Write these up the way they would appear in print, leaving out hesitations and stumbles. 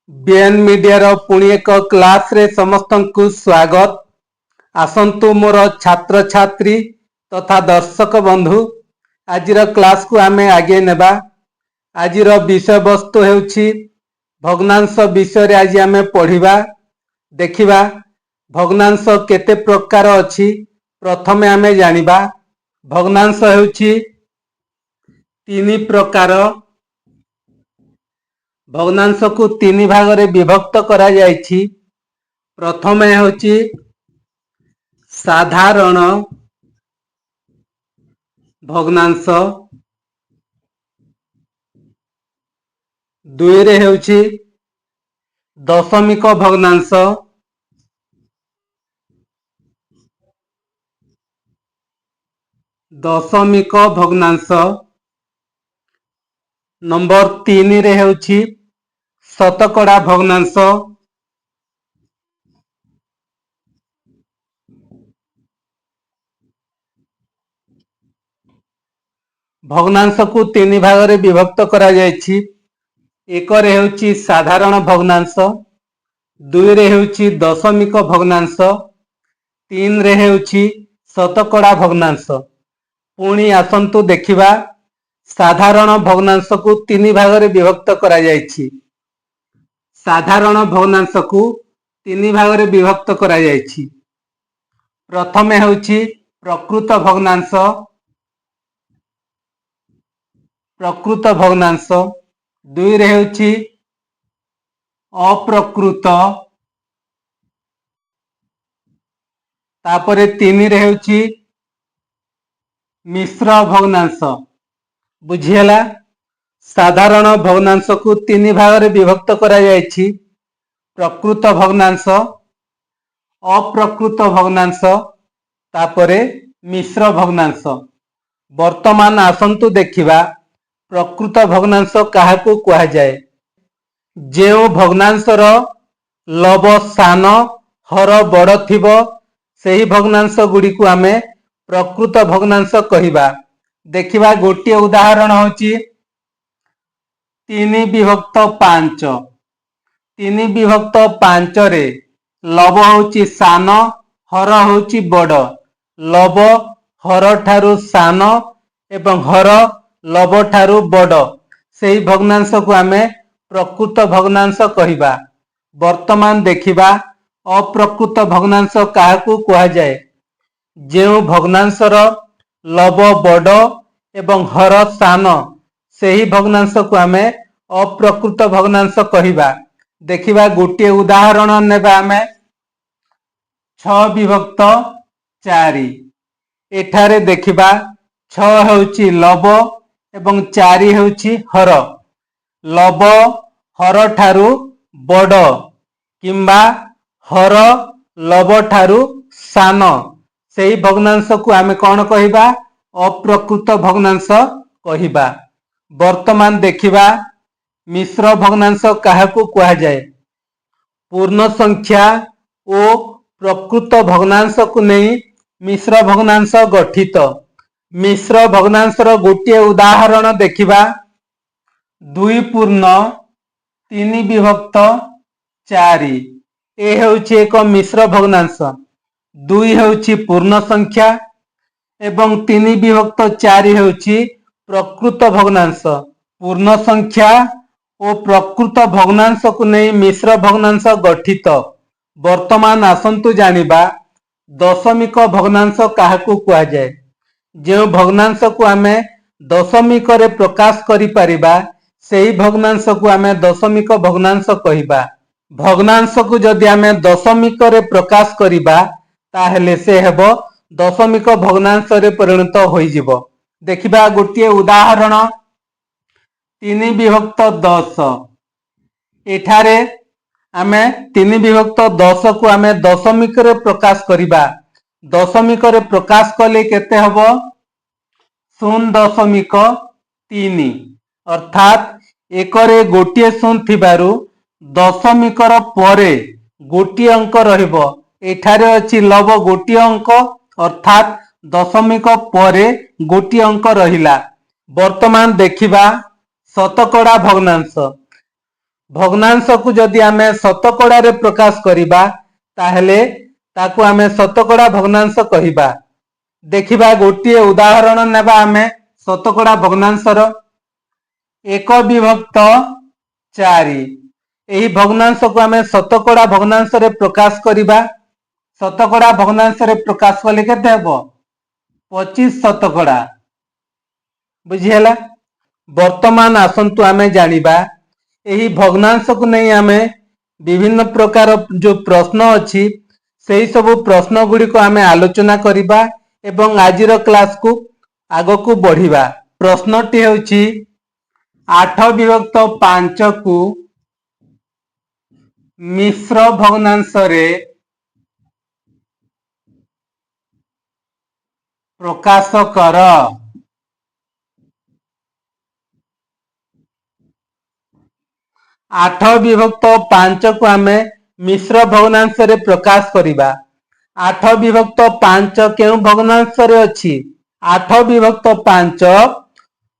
BN media रो पुणी एक class रे समस्त को स्वागत। आसंतु मोर छात्र छात्री तथा दर्शक बंधु आज क्लास को आमे आगे नेबा। आज विषय वस्तु हेउछि भग्नांश विषय रे आज आमे पढ़िबा देखिबा भग्नांश केते प्रकार अछि। प्रथमे आमे जानिबा भग्नांश हेउछि तीन प्रकार। भग्नांश को तीन भाग रे विभक्त करा जायछि। प्रथमे हेउछि साधारण भग्नांश, दुई रे हेउछि दशमिक भग्नांश, दशमिक भग्नांश, नंबर तीन रे हेउछि शतकड़ा भग्नांश, भग्नांश को तीन भाग रे विभक्त करा जायछि। एक रे हेउछि साधारण भग्नांश, दुई रे हेउछि दशमिक भग्नांश, तीन रे हेउछि शतकड़ा भग्नांश। पुणी आसंतु देखिबा साधारण भग्नांश को तीन भाग रे विभक्त करा जायछि। साधारण भग्नांश को तीन भाग रे विभक्त करा जायछि। प्रथमे हेउछि प्रकृत भग्नांश, प्रकृत भग्नांश, दुई रे हेउछि अप्रकृत, तापरे तीन रे हेउछि मिश्र भग्नांश। बुझियला साधारण भग्नांश को तीन भाग रे विभक्त करा जायछि। प्रकृत भग्नांश, अप्रकृत भग्नांश, तापरे मिश्र भग्नांश। वर्तमान आसंतु देखिबा प्रकृत भग्नांश काहाकू कुहा जाए। जेउ भग्नांशर लब सान हर बड़ थिबो सेही भग्नांश गुडी को आमे प्रकृत भग्नांश कहिबा। देखिबा गोटे उदाहरण होची 3 विभक्त 5। 3 विभक्त 5 रे लब होची सान हर होची बड़। लब हर ठारू सान एवं हर लब ठारू बड़ सेही भग्नांश को आमे प्रकृत भग्नांश कहिबा। वर्तमान देखिबा अप्रकृत भग्नांश काहाकू कुहा जाए। जेउ भग्नांशर लब बड़ एवं हर सान सेही भग्नांश को आमे अप्रकृत भग्नांश कहिबा। देखिबा गोटे उदाहरण नेबा आमे 6 विभक्त 4। एठारे देखिबा 6 हेउछि लब एवं 4 हेउछि हर। लब हर ठारू बड़ किंबा हर लब ठारू सान सेही भग्नांश को आमे कौन कहिबा अप्रकृत भग्नांश कहिबा। वर्तमान देखिबा मिश्र भग्नांश काहाकू कुहा जाए। पूर्ण संख्या ओ प्रकृत भग्नांश को नहीं मिश्र भग्नांश गठित। मिश्र भग्नांशर गोटे उदाहरण देखिबा 2 पूर्ण 3 विभक्त 4। ए हेउछि एक मिश्र भग्नांश। 2 हेउछि पूर्ण संख्या एवं 3 विभक्त 4 हेउछि प्रकृत भग्नांश। पूर्ण संख्या ओ प्रकृत भग्नांश को नहीं मिश्र भग्नांश गठित। वर्तमान आसंतु जानिबा दशमिक भग्नांश काहाकू कुहा जाए। जो भग्नांश को आमे दशमिक रे प्रकाश करि परिबा सेही भग्नांश को आमे दशमिक भग्नांश कहिबा। भग्नांश को जदि आमे दशमिक रे प्रकाश करिबा ताहेले से हेबो दशमिक भग्नांश रे परिणत होई जिवो। देखिबा गोटे उदाहरण 3 विभक्त 10। एठारे आमे 3 विभक्त 10 को आमे दशमिक रे प्रकाश करिबा। दशमिक रे प्रकाश कले केते हबो 0.3 अर्थात एकरे गोटे शून्य थिबारु दशमिकर परे गोटे अंक रहिबो। एठारे अछि लब गोटे अंक अर्थात दशमिक परे गोटे अंक रहिला। वर्तमान देखिबा शतकड़ा भग्नांश। भग्नांश को जदि आमे शतकड़ा रे प्रकाश करिबा ताहेले ताकू आमे शतकड़ा भग्नांश कहिबा। देखिबा गोटिए उदाहरण नेबा आमे शतकड़ा भग्नांशर 1/4। एही भग्नांश को आमे शतकड़ा भग्नांश रे प्रकाश करिबा। शतकड़ा भग्नांश रे प्रकाश कले केते हेबो 25 शतकड़ा। बुझिहेला। वर्तमान आसंतु आमे जानिबा एही भग्नांश को नहीं आमे विभिन्न प्रकार जो प्रश्न अछि सेही सब प्रश्न गुडी को आमे आलोचना करिबा एवं आजिर क्लास को आगो को बढ़िबा। प्रश्नटी हेउछि 8/5 को मिश्र भग्नांश रे प्रकाश कर। 8/5 को आमे मिश्र भग्नांश रे प्रकाश करिबा। 8/5 केउ भग्नांश रे अछि 8/5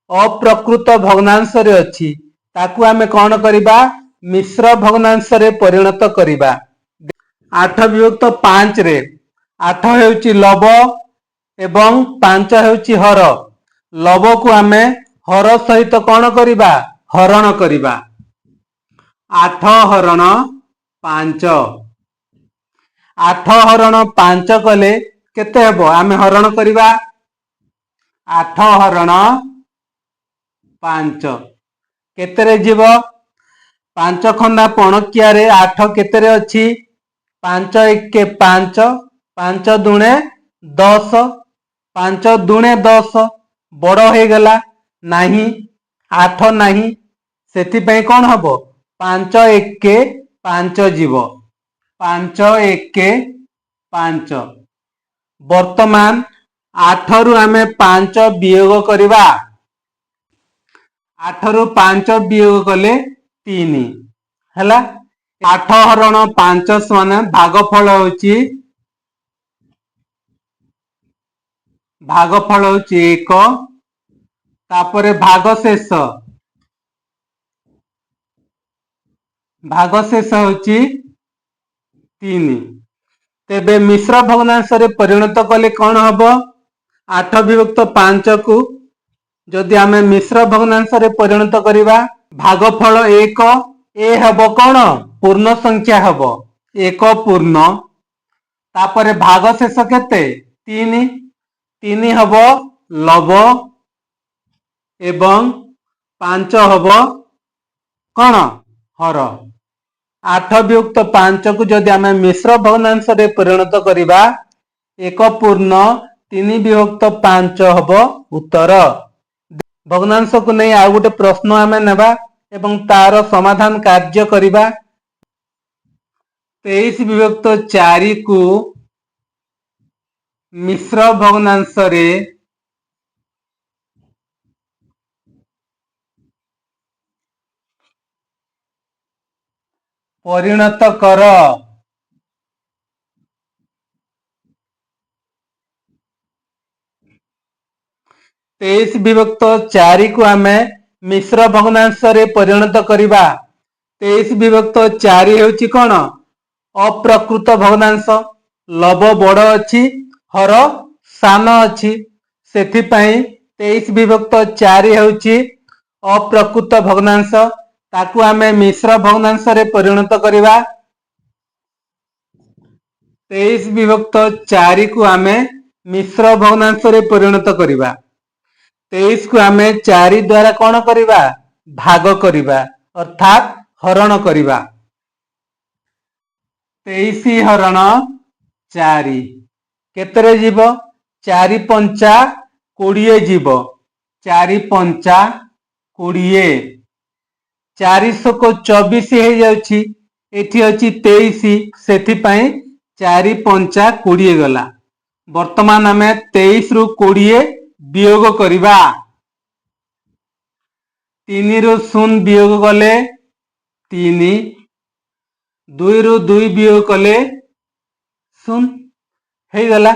अप्रकृत भग्नांश रे अछि ताकू आमे कोन करिबा मिश्र भग्नांश रे परिणत करिबा। 8/5 रे 8 हेउची लव एवं 5 हेउची हर। लव को आमे हर सहित कोन करिबा हरण करिबा। 8 हरण 5 8 हरण 5 कले केते हेबो आमे हरण करिबा 8 हरण 5 केते रे जीवो 5 खंडा पणकिया रे 8 केते रे अछि 5 1 5 5 दुणे 10 5 दुणे 10 बड़ हे गला नाही 8 नाही सेति पई कोन हबो 5 1 5 जीवो 5 1 5। वर्तमान 8 रु आमे 5 वियोग करिबा। 8 रु 5 वियोग कले 3 हैला। 8 हरण 5 समान भागफल होची 1 तापरे भागशेष होची 3। तेबे मिश्र भग्नांश रे परिणत कले कोन हबो 8/5 को जदि आमे मिश्र भग्नांश रे परिणत करिबा भागफल 1 ए हबो कोन पूर्ण संख्या हबो 1 पूर्ण तापरे भागशेष केते 3 3 हबो लव एवं 5 हबो कोन हर। 8/5 को जदि आमे मिश्र भग्नांश रे परिणत करिबा 1 पूर्ण 3/5 हबो उत्तर। भग्नांश को नहीं आ गोटे प्रश्न आमे नेबा एवं तार समाधान कार्य करिबा। 23/4 को मिश्र भग्नांश रे परिणत कर। 23/4 को आमे मिश्र भग्नांश रे परिणत करिबा। 23/4 हेउची कोन अप्रकृत भग्नांश लव बड़ अछि हर सान अछि सेथि पई 23/4 हेउची अप्रकृत भग्नांश ताकू आमे मिश्र भग्नांश रे परिणत करिबा। 23/4 को आमे मिश्र भग्नांश रे परिणत करिबा। 23 को आमे 4 द्वारा कोन करिबा भाग करिबा अर्थात हरण करिबा। 23 हरण 4 केतरे जीव 4 पंचा 20 जीव 4 पंचा 20 400 को 24 हे जाउची एठी अछि 23 सेथि पई 4 पंचा 20 गला। वर्तमान आमे 23 रु 20 वियोग करिबा। 3 रु 0 वियोग कले 3 2 रु 2 वियोग कले 0 हे गला।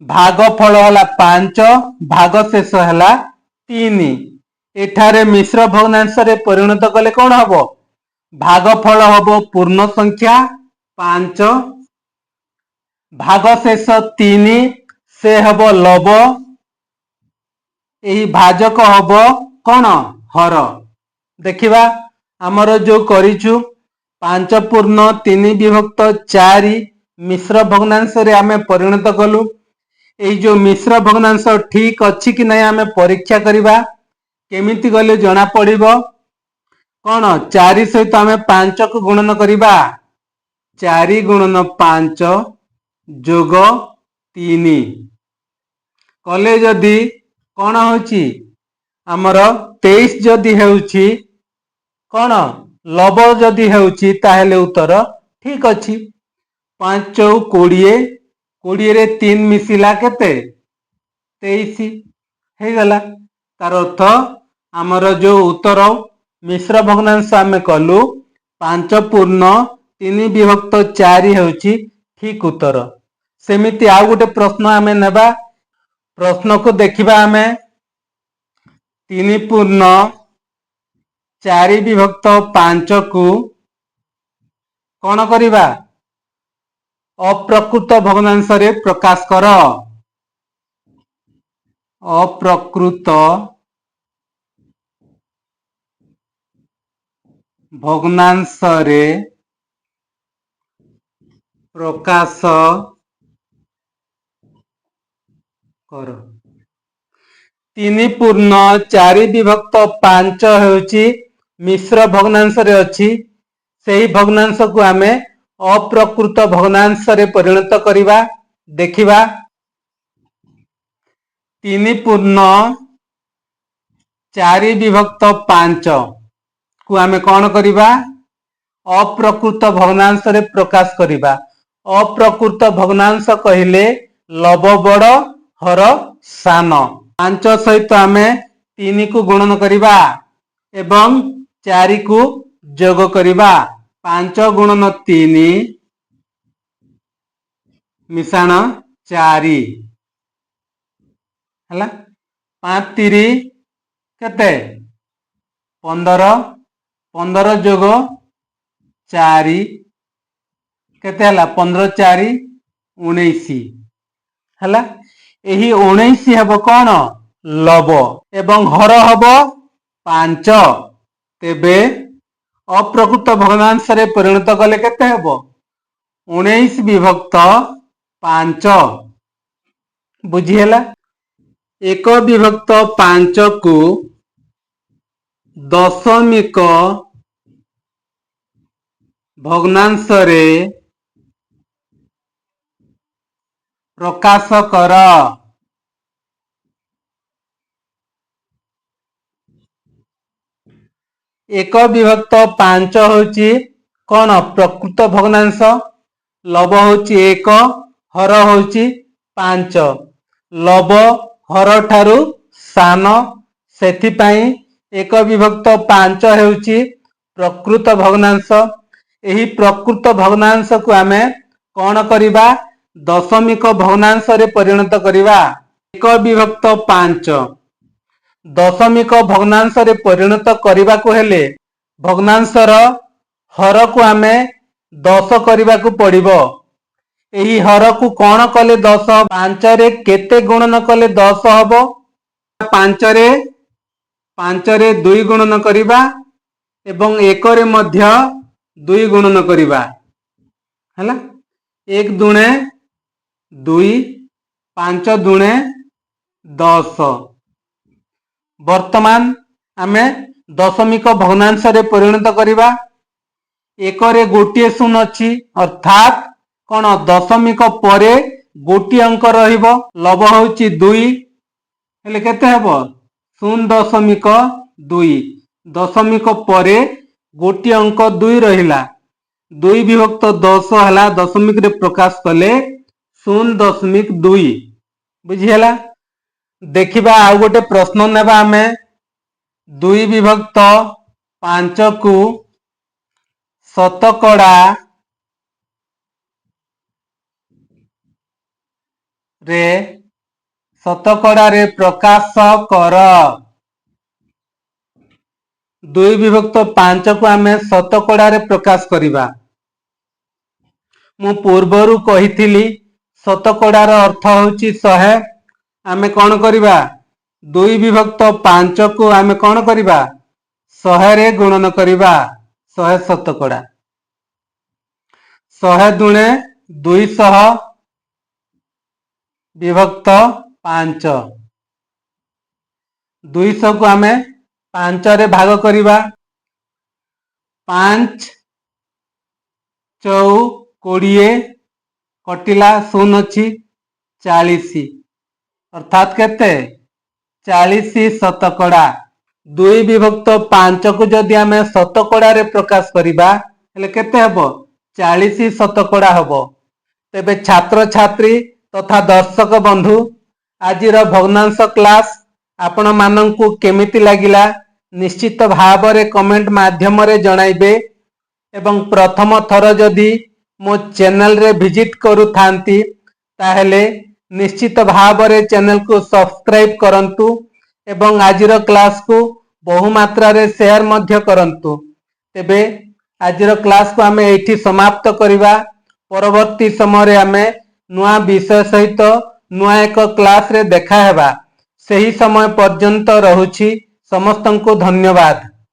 भागफल हला 5 भागशेष हला 3 एठारे मिश्र भग्नांश रे परिणत कले कोन हबो भागफल हब पूर्ण संख्या 5, भागशेष 3 से हब लब, यही भाजक हब कौन हर। देखिबा आमर जो करिछु 5 पूर्ण 3 विभक्त 4 मिश्र भग्नांश रे आमे परिणत कलु। एई जो मिश्र भग्नांश ठीक अछि कि नहीं आमे परीक्षा करिबा। केमिति गले जना पड़िबो कौन 4 सहित आमे 5 को गुणन करिबा। 4 गुणन 5 जोग 3 कले जदि कौन होची आमर 23 जदि हेउची कौन लब जदि हेउची ताहेले उत्तर ठीक अछि। 5 चौ 20 20 रे 3 मिसिला केते 23 हे गला। तार अर्थ आमर जो उत्तर मिश्र भग्नांश आमे कलु 5 पूर्ण 3 विभक्त 4 हेउची ठीक उत्तर। सेमिति आउ गोटे प्रश्न आमे नेबा। प्रश्न को देखिबा आमे 3 पूर्ण 4 विभक्त 5 को कौन करिबा अप्रकृत भग्नांश रे प्रकाश कर। अप्रकृत भग्नांश रे प्रकाश कर। 3 पूर्ण 4 विभक्त 5 हेउची मिश्र भग्नांश रे अछि। सेही भग्नांश को आमे अप्रकृत भग्नांश रे परिणत करिबा। देखिबा 3 पूर्ण 4 विभक्त 5 को आमे कौन करिबा अप्रकृत भग्नांश रे प्रकाश करिबा। अप्रकृत भग्नांश कहिले लब बड़ हर सान। 5 सहित आमे 3 को गुणन करिबा एवं 4 को जोग करिबा। 5 गुणन 3 मिशाण 4 हला। 5 3 केते 15 15 जोग 4 केते हला 15 4 19 हला। एही 19 हबो कौन लब एवं हर हबो 5। तेबे अप्रकृत भग्नांश रे परिणत कले केते हबो 19 विभक्त 5 बुझी हला। 1 विभक्त 5 को दशमिक भग्नांश रे प्रकाश कर। 1 विभक्त 5 होची कौन प्रकृत भग्नांश। लब होची 1 हर होची 5। लब हर ठारू सान सेथि पई 1 विभक्त 5 हेउची प्रकृत भग्नांश। एही प्रकृत भग्नांश को आमे कौन करिबा दशमिक भग्नांश रे परिणत करिबा। 1 विभक्त 5 दशमिक भग्नांश रे परिणत करिबा को हेले भग्नांशर हर को आमे 10 करिबा को पड़िबो। एही हर को कौन कले 10 5 रे केते गुणन कले 10 हबो 5 रे 2 गुणन करिबा एवं 1 रे मध्य 2 गुणन करिबा हला। 1 दुणे 2 5 दुणे 10। वर्तमान आमे दशमिक भग्नांश रे परिणत करिबा। 1 रे गोटिए शून्य अछि अर्थात कौन दशमिक परे गोटिए अंक रहिबो। लब होची 2 हेले केते हबो 0.2 दशमिक परे गोटिए अंक 2 रहिला। 2 विभक्त 10 हला दशमिक रे प्रकाश कले 0.2 बुझी हला। देखिबा आउ गोटे प्रश्न नेबा आमे 2 विभक्त 5 को शतकड़ा रे प्रकाश कर। ଦୁଇ ବିଭକ୍ତ 5 କୁ ଆମେ ଶତକଡାରେ ପ୍ରକାଶ କରିବା। ମୁଁ ପୂର୍ବରୁ କହିଥିଲି ଶତକଡାର ଅର୍ଥ ହେଉଛି 100। ଆମେ କଣ କରିବା? 2 ବିଭକ୍ତ 5 କୁ ଆମେ କଣ କରିବା? 100 ରେ ଗୁଣନ କରିବା। 100 ଶତକଡା। 100 ଦୁଣେ 200 ବିଭକ୍ତ 5। 200 କୁ ଆମେ 5 ରେ ଭାଗ କରିବା। 5 ଚଉ 20 କଟିଲା 0 ଅଛି 40 ଅର୍ଥାତ୍ କେତେ? 40 ଶତକଡା। 2 ବିଭକ୍ତ 5 କୁ ଯଦି ଆମେ ଶତକଡାରେ ପ୍ରକାଶ କରିବା ହେଲେ କେତେ ହେବ? 40 ଶତକଡା ହେବ। ତେବେ ଛାତ୍ରଛାତ୍ରୀ ତଥା ଦର୍ଶକ ବନ୍ଧୁ, ଆଜିର ଭଗ୍ନାଂଶ କ୍ଲାସ ଆପଣ ମାନଙ୍କୁ କେମିତି ଲାଗିଲା ନିଶ୍ଚିତ ଭାବରେ କମେଣ୍ଟ ମାଧ୍ୟମରେ ଜଣାଇବେ ଏବଂ ପ୍ରଥମ ଥର ଯଦି ମୋ ଚ୍ୟାନେଲରେ ଭିଜିଟ୍ କରୁଥାନ୍ତି ତାହେଲେ ନିଶ୍ଚିତ ଭାବରେ ଚ୍ୟାନେଲକୁ ସବସ୍କ୍ରାଇବ କରନ୍ତୁ ଏବଂ ଆଜିର କ୍ଲାସକୁ ବହୁ ମାତ୍ରାରେ ସେୟାର ମଧ୍ୟ କରନ୍ତୁ। ତେବେ ଆଜିର କ୍ଲାସକୁ ଆମେ ଏଇଠି ସମାପ୍ତ କରିବା। ପରବର୍ତ୍ତୀ ସମୟରେ ଆମେ ନୂଆ ବିଷୟ ସହିତ ନୂଆ ଏକ କ୍ଲାସରେ ଦେଖା ହେବା। ସେହି ସମୟ ପର୍ଯ୍ୟନ୍ତ ରହୁଛି। ସମସ୍ତଙ୍କୁ ଧନ୍ୟବାଦ।